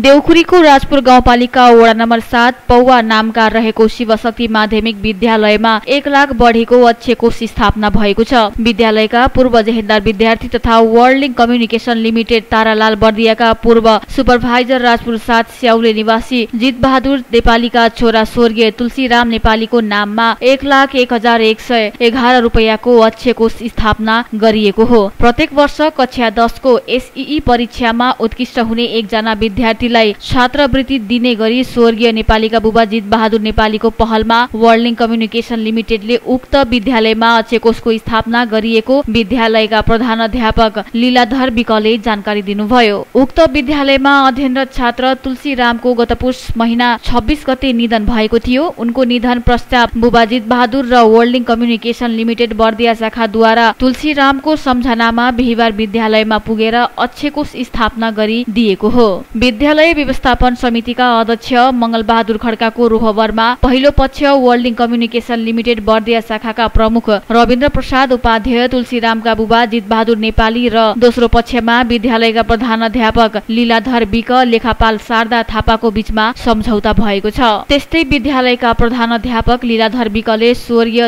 देउखुरीको राजपुर गाउँपालिका वडा नम्बर 7 पौवा नामका रहेको शिवशक्ति माध्यमिक विद्यालयमा 1 लाख बढेको अक्षकोष स्थापना भएको छ। विद्यालयका पूर्व जेहेन्दार विद्यार्थी तथा वर्ल्ड कम्युनिकेशन लिमिटेड तारालाल बर्दियाका पूर्व सुपरभाइजर राजपुर 7 स्याउले निवासी जित बहादुर नेपालीका छोरा स्वर्गीय तुलसीराम नेपालीको नाममा 1,01,111 रुपैयाँको अक्षकोष स्थापना गरिएको हो। प्रत्येक वर्ष कक्षा 10 को एसईई परीक्षामा उत्कृष्ट हुने एकजना विद्यार्थीलाई छात्रवृत्ति दिने गरी स्वर्गीय नेपालीका बुबा जित बहादुर नेपालीको पहलमा वर्ल्ड कम्युनिकेशन लिमिटेडले उक्त विद्यालयमा अक्षकोषको स्थापना गरिएको विद्यालयका प्रधानाध्यापक लीलाधर विकले जानकारी दिनुभयो। उक्त विद्यालयमा अध्ययनरत छात्र तुलसीरामको गत पुष महिना 26 गते निधन भएको थियो। उनको निधन पश्चात बुबा जित बहादुर र वर्ल्ड कम्युनिकेशन लिमिटेड बर्दिया शाखाद्वारा तुलसीरामको सम्झनामा बिहीबार विद्यालयमा पुगेर अक्षकोष स्थापना गरी दिएको हो। विद्यालय व्यवस्थापन समितिका अध्यक्ष मंगल बहादुर खड्काको रोहबरमा पहिलो पक्ष वर्ल्ड कम्युनिकेशन लिमिटेड बर्दिया शाखाका प्रमुख रविन्द्र प्रसाद उपाध्याय तुलसीरामका बुबा जित बहादुर नेपाली र दोस्रो पक्षमा विद्यालयका प्रधानाध्यापक लीलाधर विक लेखापाल शारदा थापाको बीचमा सम्झौता भएको छ। त्यस्तै विद्यालयका प्रधानाध्यापक लीलाधर विकले स्वर्गीय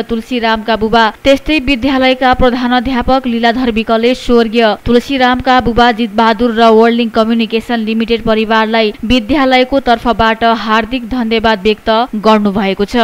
तुलसीरामका बुबा जित बहादुर र वर्ल्ड कम्युनिकेशन लिमिटेड परिवारलाई विद्यालयको तर्फबाट हार्दिक धन्यवाद व्यक्त गर्नुभएको छ।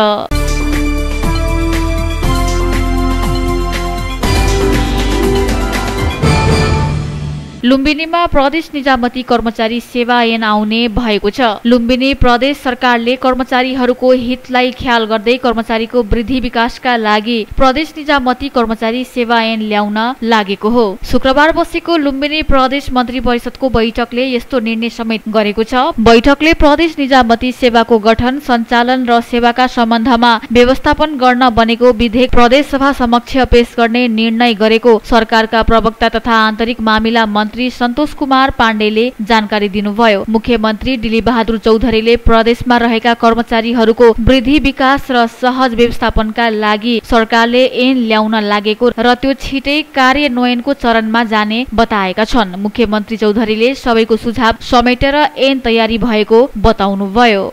लुम्बिनीमा प्रदेश निजामती कर्मचारी सेवा ऐन आउने भएको छ। लुम्बिनी प्रदेश सरकारले कर्मचारीहरूको हितलाई ख्याल गर्दै कर्मचारीको वृद्धि विकासका लागि प्रदेश निजामती कर्मचारी सेवा ऐन ल्याउन लागेको हो। शुक्रबार बसेको लुम्बिनी प्रदेश मन्त्री परिषदको बैठकले यस्तो निर्णय समेत गरेको छ। बैठकले प्रदेश निजामती सेवाको गठन, सञ्चालन र सेवाका सम्बन्धमा व्यवस्थापन गर्न बनेको विधेयक प्रदेश सभा समक्ष पेश गर्ने निर्णय गरेको सरकारका प्रवक्ता तथा आन्तरिक मामिला मन्त्री सन्तोष कुमार पाण्डेले जानकारी दिनुभयो। मुख्यमन्त्री दिलीप बहादुर चौधरीले प्रदेशमा रहेका कर्मचारीहरूको वृद्धि विकास र सहज व्यवस्थापनका लागि सरकारले ऐन ल्याउन लागेको र त्यो छिटै कार्यान्वयनको चरणमा जाने बताएका छन्। मुख्यमन्त्री चौधरीले सबैको सुझाव समेटेर ऐन तयारी भएको बताउनुभयो।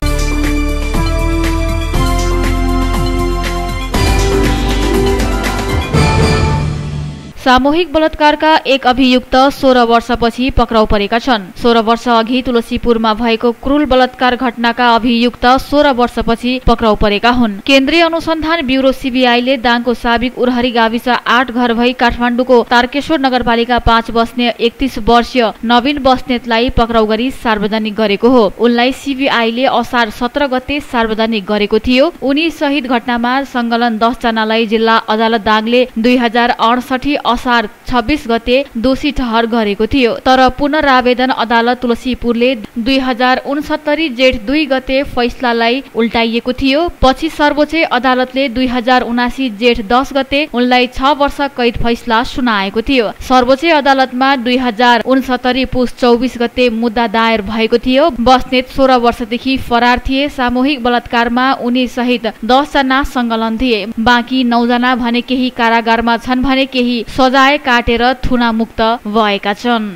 सामूहिक बलात्कारका एक अभियुक्त 16 वर्षपछि पक्राउ परेका छन्। 16 वर्ष अघि तुलसीपुरमा भएको क्रूर बलात्कार घटनाका अभियुक्त 16 वर्षपछि पक्राउ परेका हुन्। केन्द्रीय अनुसन्धान ब्युरो सीबीआईले दाङको साबिक उरहरी गाविस 8 घर भई काठमाडौँको तारकेश्वर नगरपालिका 5 बस्ने 31 वर्षीय नवीन बस्नेतलाई पक्राउ गरी सार्वजनिक गरेको हो। उनलाई सीबीआईले असार 17 गते सार्वजनिक गरेको थियो। उनी सहित घटनामा संलग्न 10 जनालाई जिल्ला अदालत दाङले 2068 असार 26 गते दोषी ठहर गरेको थियो। तर पुनरावेदन अदालत तुलसीपुरले 2069 जेठ 2 गते फैसलालाई उल्टाइएको थियो। पछि सर्वोच्च अदालतले 2079 जेठ 10 गते उनलाई 6 वर्ष कैद फैसला सुनाएको थियो। सर्वोच्च अदालतमा 2069 पुस 24 गते मुद्दा दायर भएको थियो। बस्नेत 16 वर्षदेखि फरार थिए। सामूहिक बलात्कारमा उनी सहित 10 जना संलग्न थिए। बाँकी 9 जना भने केही कारागारमा छन् भने केही सजाय काटेर थुना मुक्त भएका छन्।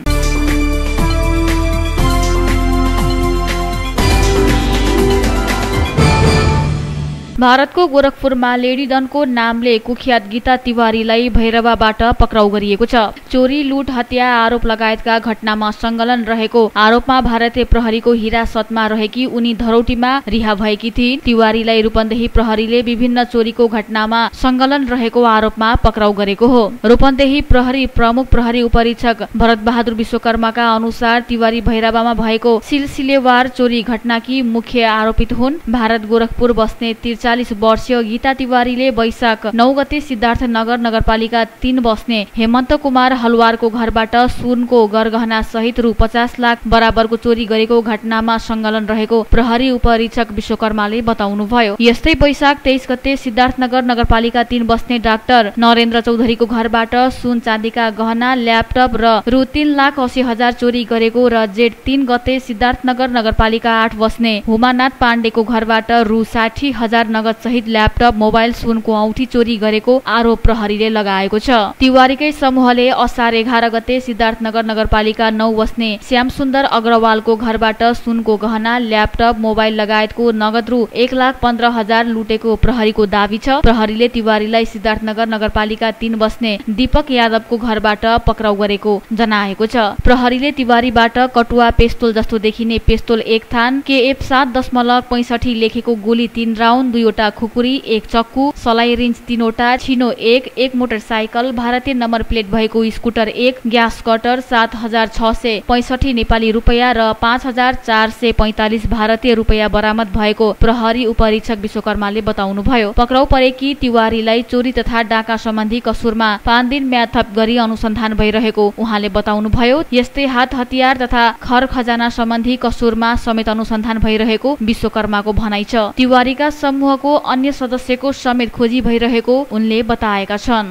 भारतको गोरखपुरमा लेडीडनको नामले कुख्यात गीता तिवारीलाई भैरवाबाट पक्राउ गरिएको छ। चोरी, लुट, हत्या आरोप लगायतका घटनामा संलग्न रहेको आरोपमा भारतीय प्रहरीको हिरासतमा रहेकी उनी धरौटीमा रिहा भएकी थिइन्। तिवारीलाई रूपन्देही प्रहरीले विभिन्न चोरीको घटनामा संलग्न रहेको आरोपमा पक्राउ गरेको हो। रूपन्देही प्रहरी प्रमुख प्रहरी उपरीक्षक भरत बहादुर विश्वकर्माका अनुसार तिवारी भैरवामा भएको सिलसिलेवार चोरी घटनाकी मुख्य आरोपित हुन्। भारत गोरखपुर बस्ने 40 वर्षीय गीता तिवारीले वैशाख 9 गते सिद्धार्थनगर नगरपालिका 3 बस्ने हेमन्त कुमार हलवारको घरबाट सुनको गरगहना सहित रु 50 लाख बराबरको चोरी गरेको घटनामा संलग्न रहेको प्रहरी उपरीक्षक विश्वकर्माले बताउनुभयो। यस्तै वैशाख 23 गते सिद्धार्थनगर नगरपालिका 3 बस्ने डाक्टर नरेन्द्र चौधरीको घरबाट सुन चाँदीका गहना, ल्यापटप र रु 3,80,000 चोरी गरेको र जेठ 3 गते सिद्धार्थनगर नगरपालिका 8 बस्ने हुमानाथ पाण्डेको घरबाट रु 60,000 नगद सहित ल्यापटप, मोबाइल, सुनको औँठी चोरी गरेको आरोप प्रहरीले लगाएको छ। तिवारीकै समूहले असार 11 गते सिद्धार्थनगर नगरपालिका 9 बस्ने श्यामसुन्दर अग्रवालको घरबाट सुनको गहना, ल्यापटप, मोबाइल लगायतको नगद रु 1,15,000 लुटेको प्रहरीको दावी छ। प्रहरीले तिवारीलाई सिद्धार्थनगर नगरपालिका 3 बस्ने दीपक यादवको घरबाट पक्राउ गरेको जनाएको छ। प्रहरीले तिवारीबाट कटुवा पेस्तोल जस्तो देखिने पेस्तोल 1 थान, KF 7.65 लेखेको गोली 3 राउन्ड, 2 वटा खुकुरी, 1 चक्कु, सलाई रिन्च 3 वटा, छिनो 1 मोटरसाइकल, भारतीय नम्बर प्लेट भएको स्कुटर 1, ग्यास कटर 7,665 नेपाली रुपैयाँ र 5,445 भारतीय रुपैयाँ बरामद भएको प्रहरी उपरीक्षक विश्वकर्माले बताउनुभयो। पक्राउ परेकी तिवारीलाई चोरी तथा डाका सम्बन्धी कसुरमा 5 दिन म्याद थप गरी अनुसन्धान भइरहेको उहाँले बताउनुभयो। यस्तै हात हतियार तथा खर खजाना सम्बन्धी कसुरमा समेत अनुसन्धान भइरहेको विश्वकर्माको भनाइ छ। तिवारीका समूहको अन्य सदस्यको समेत खोजी भइरहेको उनले बताएका छन्।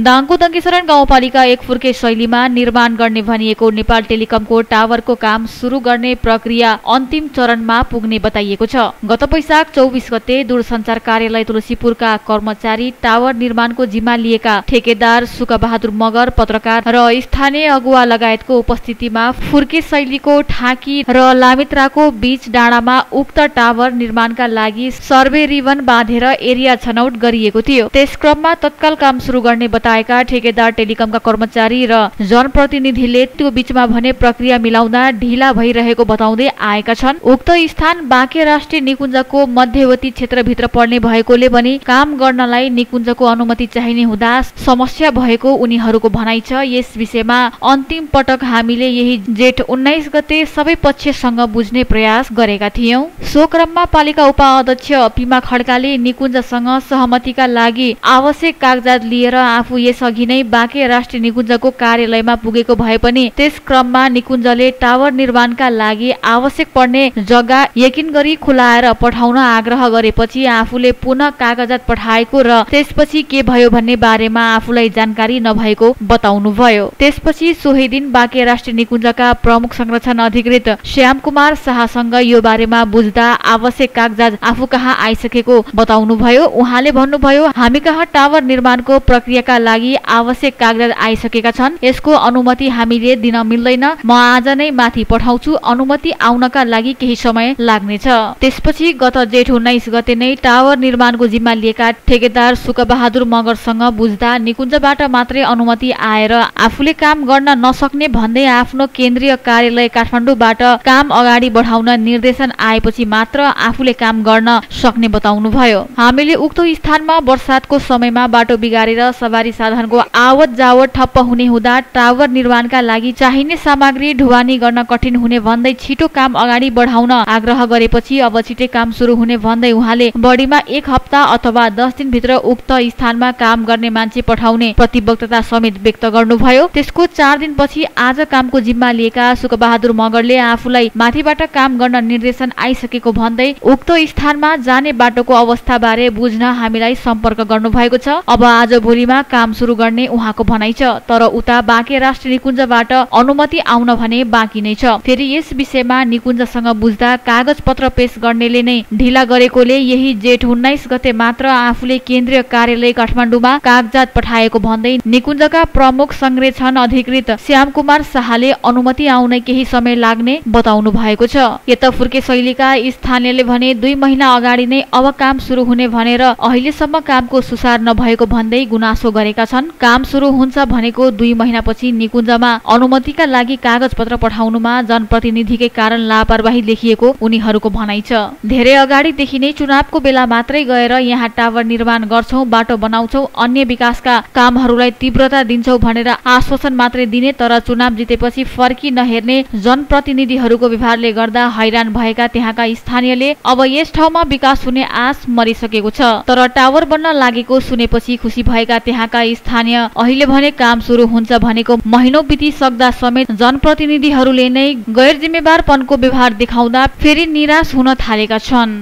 दाङको दङ्गेशरण गाउँपालिका 1 फुर्के शैलीमा निर्माण गर्ने भनिएको नेपाल टेलिकमको टावरको काम सुरु गर्ने प्रक्रिया अन्तिम चरणमा पुग्ने बताइएको छ। गत वैशाख 24 गते दूरसञ्चार कार्यालय तुलसीपुरका कर्मचारी, टावर निर्माणको जिम्मा लिएका ठेकेदार सुकबहादुर मगर, पत्रकार र स्थानीय अगुवा लगायतको उपस्थितिमा फुर्के शैलीको ठाकी र लामित्राको बीच डाँडामा उक्त टावर निर्माणका लागि सर्वे रिबन बाँधेर एरिया छनौट गरिएको थियो। त्यस क्रममा तत्काल काम सुरु गर्ने बताएका ठेकेदार टेलिकमका कर्मचारी र जनप्रतिनिधिले त्यो बीचमा भने प्रक्रिया मिलाउँदा ढिला भइरहेको बताउँदै आएका छन्। उक्त स्थान बाँके राष्ट्रिय निकुञ्जको मध्यवर्ती क्षेत्रभित्र पर्ने भएकोले पनि काम गर्नलाई निकुञ्जको अनुमति चाहिने हुँदा समस्या भएको उनीहरूको भनाइ छ। यस विषयमा अन्तिम पटक हामीले यही जेठ 19 गते सबै पक्षसँग बुझ्ने प्रयास गरेका थियौं। सो क्रममा पालिका उपाध्यक्ष पिमा खड्काले निकुञ्जसँग सहमतिका लागि आवश्यक कागजात लिएर आफू यसअघि नै बाँके राष्ट्रिय निकुञ्जको कार्यालयमा पुगेको भए पनि त्यस क्रममा निकुञ्जले टावर निर्माणका लागि आवश्यक पर्ने जग्गा यकिन गरी खुलाएर पठाउन आग्रह गरेपछि आफूले पुनः कागजात पठाएको र त्यसपछि के भयो भन्ने बारेमा आफूलाई जानकारी नभएको बताउनुभयो। त्यसपछि सोही दिन बाँके राष्ट्रिय निकुञ्जका प्रमुख संरक्षण अधिकृत श्याम कुमार शाहसँग यो बारेमा बुझ्दा आवश्यक कागजात आफू कहाँ आइसकेको बताउनुभयो। उहाँले भन्नुभयो, हामी कहाँ टावर निर्माणको प्रक्रियाका लागि आवश्यक कागजात आइसकेका छन्। यसको अनुमति हामीले दिन मिल्दैन। म आज नै माथि पठाउँछु। अनुमति आउनका लागि केही समय लाग्नेछ। त्यसपछि गत जेठ 19 गते नै टावर निर्माणको जिम्मा लिएका ठेकेदार सुकबहादुर मगरसँग बुझ्दा निकुञ्जबाट मात्रै अनुमति आएर आफूले काम गर्न नसक्ने भन्दै आफ्नो केन्द्रीय कार्यालय काठमाडौँबाट काम अगाडि बढाउन निर्देशन आएपछि मात्र आफूले काम गर्न सक्ने बताउनुभयो। हामीले उक्त स्थानमा वर्षातको समयमा बाटो बिगारेर सवारी साधनको आवत जावत ठप्प हुने हुँदा टावर निर्माणका लागि चाहिने सामग्री ढुवानी गर्न कठिन हुने भन्दै छिटो काम अगाडि बढाउन आग्रह गरेपछि अब छिटै काम सुरु हुने भन्दै उहाँले बढीमा 1 हप्ता अथवा 10 दिनभित्र उक्त स्थानमा काम गर्ने मान्छे पठाउने प्रतिबद्धता समेत व्यक्त गर्नुभयो। त्यसको 4 दिनपछि आज कामको जिम्मा लिएका सुकबहादुर मगरले आफूलाई माथिबाट काम गर्न निर्देशन आइसकेको भन्दै उक्त स्थानमा जाने बाटोको अवस्था बारे बुझ्न हामीलाई सम्पर्क गर्नुभएको छ। अब आज भोलिमा काम सुरु गर्ने उहाँको भनाइ छ। तर उता बाँके राष्ट्रिय निकुञ्जबाट अनुमति आउन भने बाँकी नै छ। फेरि यस विषयमा निकुञ्जसँग बुझ्दा कागज पत्र पेश गर्नेले नै ढिला गरेकोले यही जेठ 19 गते मात्र आफूले केन्द्रीय कार्यालय काठमाडौँमा कागजात पठाएको भन्दै निकुञ्जका प्रमुख संरक्षण अधिकृत श्याम कुमार शाहले अनुमति आउन केही समय लाग्ने बताउनु भएको छ। यता फुर्के शैलीका स्थानीयले भने 2 महिना अगाडि नै अब काम सुरु हुने भनेर अहिलेसम्म कामको सुसार नभएको भन्दै गुनासो गरेका छन्। काम सुरु हुन्छ भनेको 2 महिनापछि निकुञ्जमा अनुमतिका लागि कागज पत्र पठाउनुमा जनप्रतिनिधिकै कारण लापरवाही देखिएको उनीहरूको भनाइ छ। धेरै अगाडिदेखि नै चुनावको बेला मात्रै गएर यहाँ टावर निर्माण गर्छौं, बाटो बनाउँछौं, अन्य विकासका कामहरूलाई तीव्रता दिन्छौं भनेर आश्वासन मात्रै दिने तर चुनाव जितेपछि फर्की नहेर्ने जनप्रतिनिधिहरूको व्यवहारले गर्दा हैरान भएका त्यहाँका स्थानीयले अब यस ठाउँमा विकास हुने आश मरिसकेको छ। तर टावर बन्न लागेको सुनेपछि खुसी भएका त्यहाँका स्थानीय अहिले भने काम सुरु हुन्छ भनेको महिनौ बितिसक्दा समेत जनप्रतिनिधिहरूले नै गैर जिम्मेवारपनको व्यवहार देखाउँदा फेरि निराश हुन थालेका छन्।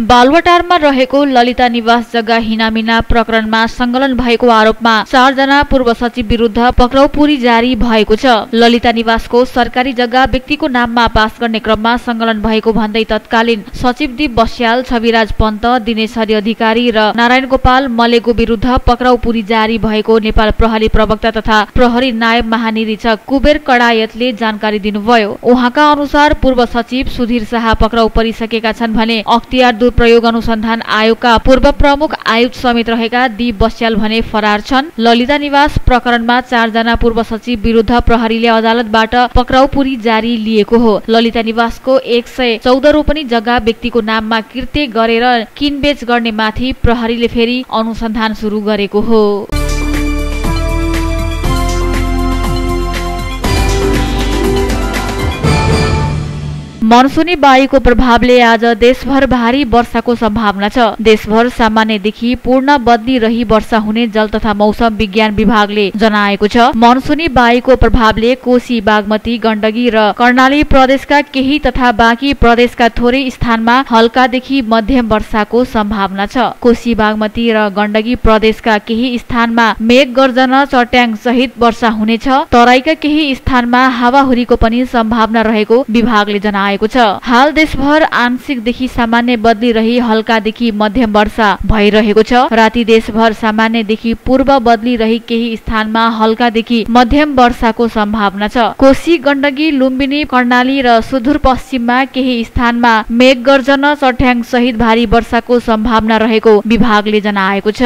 बालुवाटारमा रहेको ललिता निवास जग्गा हिनामिना प्रकरणमा संलग्न भएको आरोपमा 4 जना पूर्व सचिव विरुद्ध पक्राउ पूरी जारी भएको छ। ललिता निवासको सरकारी जग्गा व्यक्तिको नाममा पास गर्ने क्रममा संलग्न भएको भन्दै तत्कालीन सचिव दीप बस्याल, छविराज पन्त, दिनेश हरि अधिकारी र नारायण गोपाल मलेको विरुद्ध पक्राउ पूरी जारी भएको नेपाल प्रहरी प्रवक्ता तथा प्रहरी नायब महानिरीक्षक कुबेर कडायतले जानकारी दिनुभयो। उहाँका अनुसार पूर्व सचिव सुधीर शाह पक्राउ परिसकेका छन् भने अख्तियार दुरुपयोग अनुसन्धान आयोगका पूर्व प्रमुख आयुक्त समेत रहेका दीप बस्याल भने फरार छन्। ललिता निवास प्रकरणमा 4 जना पूर्व सचिव विरुद्ध प्रहरीले अदालतबाट पक्राउ पूरी जारी लिएको हो। ललिता निवासको 114 रोपनी जग्गा व्यक्तिको नाममा कृत्य गरेर किनबेच गर्ने माथि प्रहरीले फेरि अनुसन्धान सुरु गरेको हो। मनसुनी वायुको प्रभावले आज देशभर भारी वर्षाको सम्भावना छ। देशभर सामान्यदेखि पूर्ण बदली रही वर्षा हुने जल तथा मौसम विज्ञान विभागले जनाएको छ। मनसुनी वायुको प्रभावले कोशी, बागमती, गण्डकी र कर्णाली प्रदेशका केही तथा बाँकी प्रदेशका थोरै स्थानमा हल्कादेखि मध्यम वर्षाको सम्भावना छ। कोशी, बागमती र गण्डकी प्रदेशका केही स्थानमा मेघ गर्जन, चट्याङ सहित वर्षा हुनेछ। तराईका केही स्थानमा हावाहुरीको पनि सम्भावना रहेको विभागले जनाएको छ। हाल देशभर आंशिकदेखि सामान्य बदली रही हल्कादेखि मध्यम वर्षा भइरहेको छ। राति देशभर सामान्यदेखि पूर्व बदली रही केही स्थानमा हल्कादेखि मध्यम वर्षाको सम्भावना छ। कोशी, गण्डकी, लुम्बिनी, कर्णाली र सुदूरपश्चिममा केही स्थानमा मेघ गर्जन, चट्याङ सहित भारी वर्षाको सम्भावना रहेको विभागले जनाएको छ।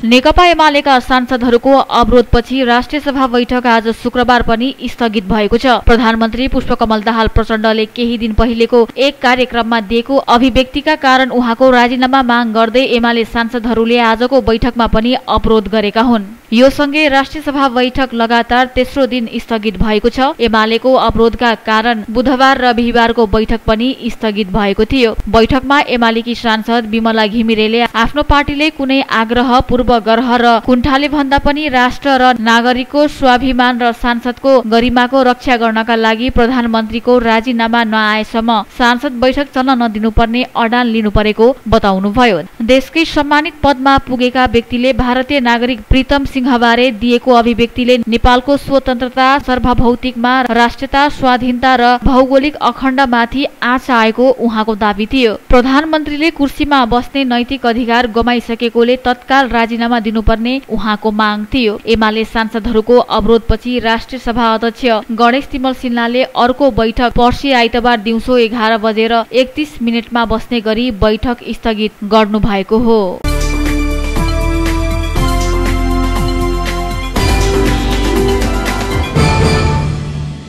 नेकपा एमालेका सांसदहरूको अवरोधपछि राष्ट्रिय सभा बैठक आज शुक्रबार पनि स्थगित भएको छ। प्रधानमन्त्री पुष्पकमल दाहाल प्रचण्डले केही दिन पहिलेको एक कार्यक्रममा दिएको अभिव्यक्तिका कारण उहाँको राजीनामा माग गर्दै एमाले सांसदहरूले आजको बैठकमा पनि अवरोध गरेका हुन्। यो सँगै राष्ट्रिय सभा बैठक लगातार तेस्रो दिन स्थगित भएको छ। एमालेको अवरोधका कारण बुधबार र बिहिबारको बैठक पनि स्थगित भएको थियो। बैठकमा एमालेकी सांसद विमला घिमिरेले आफ्नो पार्टीले कुनै आग्रह, पूर्वग्रह र कुण्ठाले भन्दा पनि राष्ट्र र नागरिकको स्वाभिमान र सांसदको गरिमाको रक्षा गर्नका लागि प्रधानमन्त्रीको राजीनामा नआएसम्म सांसद बैठक चल्न नदिनुपर्ने अडान लिनु परेको बताउनुभयो। देशकै सम्मानित पदमा पुगेका व्यक्तिले भारतीय नागरिक प्रीतम सिंहबारे दिएको अभिव्यक्तिले नेपालको स्वतन्त्रता, सार्वभौतिकमा, राष्ट्रियता, स्वाधीनता र भौगोलिक अखण्डमाथि आँच आएको उहाँको दाबी थियो। प्रधानमन्त्रीले कुर्सीमा बस्ने नैतिक अधिकार गुमाइसकेकोले तत्काल राजीनामा दिनुपर्ने उहाँको माग थियो। एमाले सांसदहरूको अवरोधपछि राष्ट्रिय सभा अध्यक्ष गणेश तिमल सिन्हाले अर्को बैठक पर्सि आइतबार दिउँसो 11 बजेर 31 मिनटमा बस्ने गरी बैठक स्थगित गर्नु भएको हो।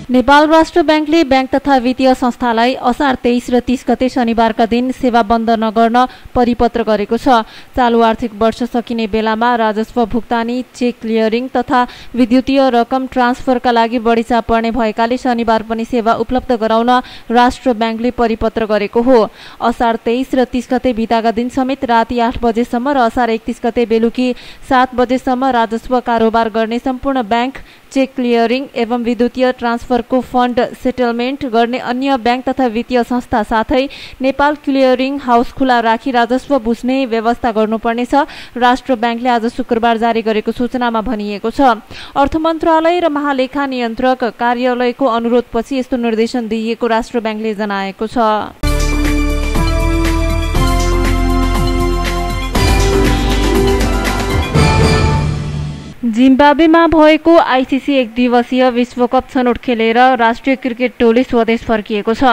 नेपाल राष्ट्र ब्याङ्कले ब्याङ्क तथा वित्तीय संस्थालाई असार 23 र 30 गते शनिबारका दिन सेवा बन्द नगर्न परिपत्र गरेको छ। चालु आर्थिक वर्ष सकिने बेलामा राजस्व भुक्तानी, चेक क्लियरिङ तथा विद्युतीय रकम ट्रान्सफरका लागि बढी चाप पर्ने भएकाले शनिबार पनि सेवा उपलब्ध गराउन राष्ट्र ब्याङ्कले परिपत्र गरेको हो। असार 23 र 30 गते बिताका दिन समेत राति 8 बजेसम्म र असार 31 गते बेलुकी 7 बजेसम्म राजस्व कारोबार गर्ने सम्पूर्ण ब्याङ्क, चेक क्लियरिङ एवं विद्युतीय ट्रान्सफरको फन्ड सेटलमेन्ट गर्ने अन्य ब्याङ्क तथा वित्तीय संस्था साथै नेपाल क्लियरिङ हाउस खुला राखी राजस्व बुझ्ने व्यवस्था गर्नुपर्नेछ। राष्ट्र ब्याङ्कले आज शुक्रबार जारी गरेको सूचनामा भनिएको छ। अर्थ मन्त्रालय र महालेखा नियन्त्रक कार्यालयको अनुरोधपछि यस्तो निर्देशन दिइएको राष्ट्र ब्याङ्कले जनाएको छ। जिम्बाब्वेमा भएको आइसिसी एक दिवसीय विश्वकप छनौट खेलेर राष्ट्रिय क्रिकेट टोली स्वदेश फर्किएको छ।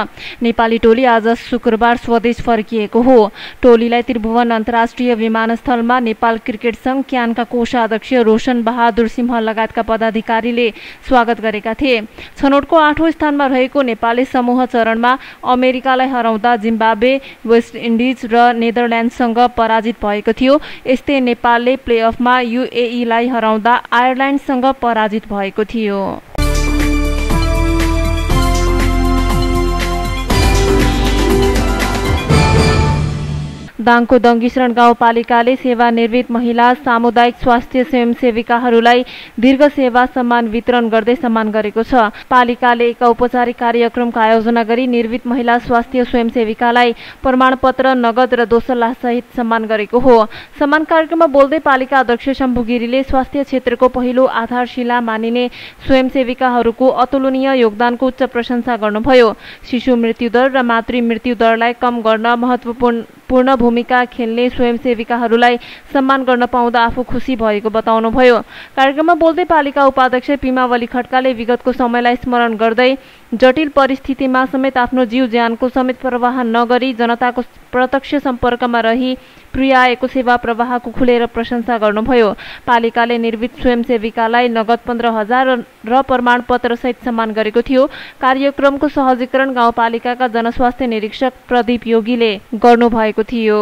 नेपाली टोली आज शुक्रबार स्वदेश फर्किएको हो। टोलीलाई त्रिभुवन अन्तर्राष्ट्रिय विमानस्थलमा नेपाल क्रिकेट संघ क्यानका कोषाध्यक्ष रोशन बहादुर सिंह लगायतका पदाधिकारीले स्वागत गरेका थिए। छनौटको 8औं स्थानमा रहेको नेपालले समूह चरणमा अमेरिकालाई हराउँदा जिम्बाब्वे, वेस्ट इन्डिज र नेदरल्यान्डसँग पराजित भएको थियो। यस्तै नेपालले प्लेअफमा युएईलाई हराउँदा आयरल्यान्डसँग पराजित भएको थियो। दाङको दङ्गीशरण गाउँपालिकाले सेवानिवृत्त महिला सामुदायिक स्वास्थ्य स्वयंसेविकाहरूलाई दीर्घ सेवा सम्मान वितरण गर्दै सम्मान गरेको छ। पालिकाले एक औपचारिक कार्यक्रमको आयोजना गरी निवृत्त महिला स्वास्थ्य स्वयंसेविकालाई प्रमाणपत्र, नगद र दोसल्ला सहित सम्मान गरेको हो। सम्मान कार्यक्रममा बोल्दै पालिका अध्यक्ष शम्भु गिरीले स्वास्थ्य क्षेत्रको पहिलो आधारशिला मानिने स्वयंसेविकाहरूको अतुलनीय योगदानको उच्च प्रशंसा गर्नुभयो। शिशु मृत्युदर र मातृ मृत्युदरलाई कम गर्न महत्त्वपूर्ण भूमिका खेल्ने स्वयंसेविकाहरूलाई सम्मान गर्न पाउँदा आफू खुसी भएको बताउनुभयो। कार्यक्रममा बोल्दै पालिका उपाध्यक्ष पिमावली खड्काले विगतको समयलाई स्मरण गर्दै जटिल परिस्थितिमा समेत आफ्नो जीव ज्यानको समेत प्रवाह नगरी जनताको प्रत्यक्ष सम्पर्कमा रही पुर्याएको सेवा प्रवाहको खुलेर प्रशंसा गर्नुभयो। पालिकाले निवृत्त स्वयंसेविकालाई नगद 15,000 र प्रमाणपत्र सहित सम्मान गरेको थियो। कार्यक्रमको सहजीकरण गाउँपालिकाका जनस्वास्थ्य निरीक्षक प्रदीप योगीले गर्नुभएको थियो।